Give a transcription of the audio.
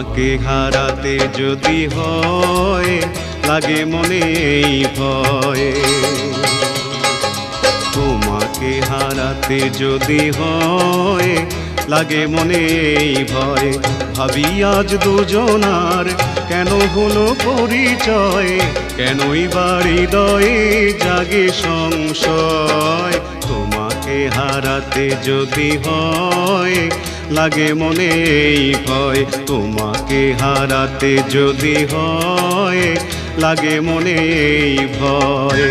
তোমাকে হারাতে যদি হয় লাগে মনে এই ভয়, তোমাকে হারাতে যদি হয় লাগে মনে এই ভয়। ভাবি আজ দুজনার কেন হলো পরিচয়, কেনই বা হৃদয়ে জাগে সংশয়। তোমাকে হারাতে যদি হয় লাগে মনে এই ভয়, তোমাকে হারাতে যদি হয় লাগে মনে এই ভয়।